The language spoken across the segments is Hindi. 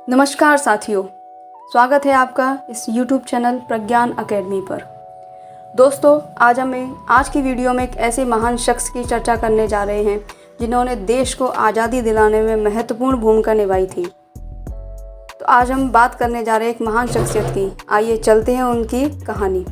नमस्कार साथियों, स्वागत है आपका इस YouTube चैनल प्रज्ञान अकेडमी पर। दोस्तों, आज की वीडियो में एक ऐसे महान शख्स की चर्चा करने जा रहे हैं जिन्होंने देश को आज़ादी दिलाने में महत्वपूर्ण भूमिका निभाई थी। तो आज हम बात करने जा रहे हैं एक महान शख्सियत की। आइए चलते हैं उनकी कहानी।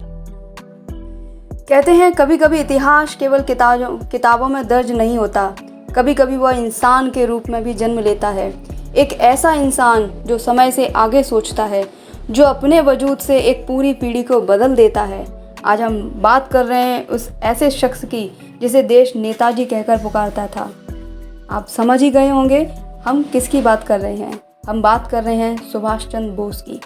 कहते हैं कभी कभी इतिहास केवल किताबों में दर्ज नहीं होता, कभी कभी वह इंसान के रूप में भी जन्म लेता है। एक ऐसा इंसान जो समय से आगे सोचता है, जो अपने वजूद से एक पूरी पीढ़ी को बदल देता है। आज हम बात कर रहे हैं उस ऐसे शख्स की जिसे देश नेताजी कहकर पुकारता था। आप समझ ही गए होंगे हम किसकी बात कर रहे हैं। हम बात कर रहे हैं सुभाष चंद्र बोस की।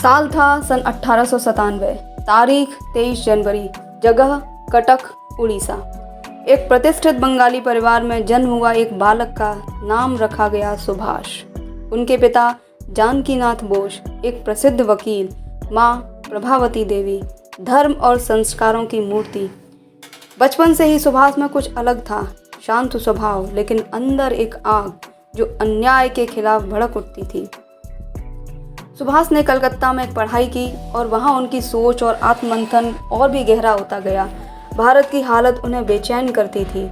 साल था सन 1897, तारीख 23 जनवरी, जगह कटक, उड़ीसा। एक प्रतिष्ठित बंगाली परिवार में जन्म हुआ एक बालक का नाम रखा गया सुभाष। उनके पिता जानकीनाथ बोस एक प्रसिद्ध वकील, माँ प्रभावती देवी धर्म और संस्कारों की मूर्ति। बचपन से ही सुभाष में कुछ अलग था, शांत स्वभाव, लेकिन अंदर एक आग जो अन्याय के खिलाफ भड़क उठती थी। सुभाष ने कलकत्ता में पढ़ाई की और वहाँ उनकी सोच और आत्ममंथन और भी गहरा होता गया। भारत की हालत उन्हें बेचैन करती थी।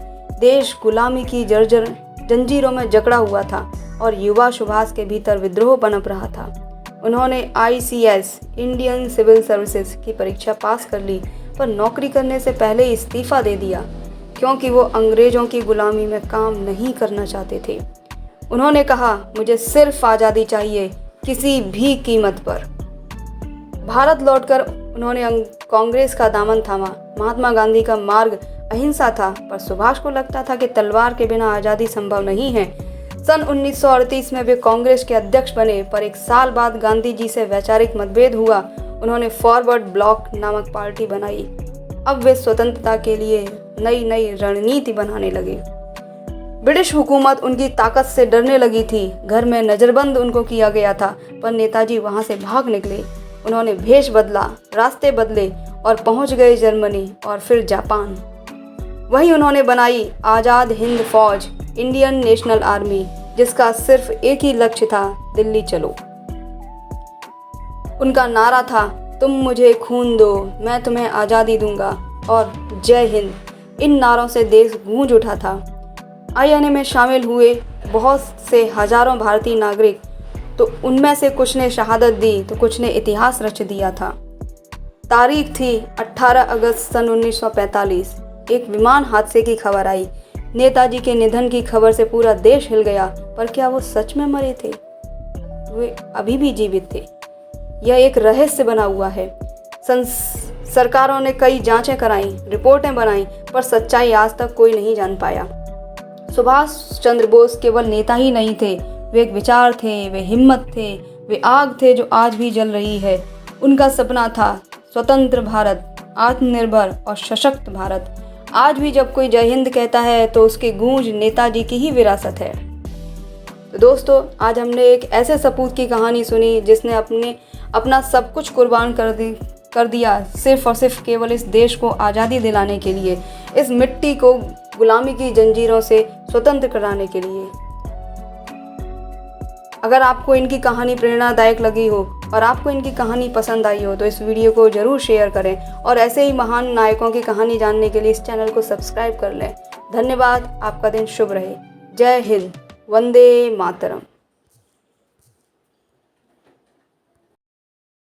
देश गुलामी की जर्जर जंजीरों में जकड़ा हुआ था और युवा सुभाष के भीतर विद्रोह पनप रहा था। उन्होंने ICS इंडियन सिविल सर्विसेज की परीक्षा पास कर ली, पर नौकरी करने से पहले इस्तीफा दे दिया क्योंकि वो अंग्रेज़ों की गुलामी में काम नहीं करना चाहते थे। उन्होंने कहा, मुझे सिर्फ आज़ादी चाहिए, किसी भी कीमत पर। भारत लौटकर उन्होंने कांग्रेस का दामन थामा। महात्मा गांधी का मार्ग अहिंसा था, पर सुभाष को लगता था कि तलवार के बिना आज़ादी संभव नहीं है। सन 1938 में वे कांग्रेस के अध्यक्ष बने, पर एक साल बाद गांधी जी से वैचारिक मतभेद हुआ। उन्होंने फॉरवर्ड ब्लॉक नामक पार्टी बनाई। अब वे स्वतंत्रता के लिए नई रणनीति बनाने लगे। ब्रिटिश हुकूमत उनकी ताकत से डरने लगी थी। घर में नज़रबंद उनको किया गया था, पर नेताजी वहां से भाग निकले। उन्होंने भेष बदला, रास्ते बदले और पहुंच गए जर्मनी और फिर जापान। वहीं उन्होंने बनाई आज़ाद हिंद फौज, इंडियन नेशनल आर्मी, जिसका सिर्फ एक ही लक्ष्य था, दिल्ली चलो। उनका नारा था, तुम मुझे खून दो, मैं तुम्हें आज़ादी दूंगा, और जय हिंद। इन नारों से देश गूंज उठा था। INA में शामिल हुए बहुत से हजारों भारतीय नागरिक, तो उनमें से कुछ ने शहादत दी तो कुछ ने इतिहास रच दिया था। तारीख थी 18 अगस्त सन 1945। एक विमान हादसे की खबर आई। नेताजी के निधन की खबर से पूरा देश हिल गया, पर क्या वो सच में मरे थे? वे अभी भी जीवित थे। यह एक रहस्य बना हुआ है। सरकारों ने कई जांचें कराईं, रिपोर्टें बनाईं, पर सच्चाई आज तक कोई नहीं जान पाया। सुभाष चंद्र बोस केवल नेता ही नहीं थे, वे एक विचार थे, वे हिम्मत थे, वे आग थे जो आज भी जल रही है। उनका सपना था स्वतंत्र भारत, आत्मनिर्भर और सशक्त भारत। आज भी जब कोई जय हिंद कहता है तो उसकी गूंज नेताजी की ही विरासत है। तो दोस्तों, आज हमने एक ऐसे सपूत की कहानी सुनी जिसने अपना सब कुछ कुर्बान कर दिया सिर्फ और सिर्फ केवल इस देश को आज़ादी दिलाने के लिए, इस मिट्टी को गुलामी की जंजीरों से स्वतंत्र कराने के लिए। अगर आपको इनकी कहानी प्रेरणादायक लगी हो और आपको इनकी कहानी पसंद आई हो तो इस वीडियो को ज़रूर शेयर करें और ऐसे ही महान नायकों की कहानी जानने के लिए इस चैनल को सब्सक्राइब कर लें। धन्यवाद। आपका दिन शुभ रहे। जय हिंद। वंदे मातरम।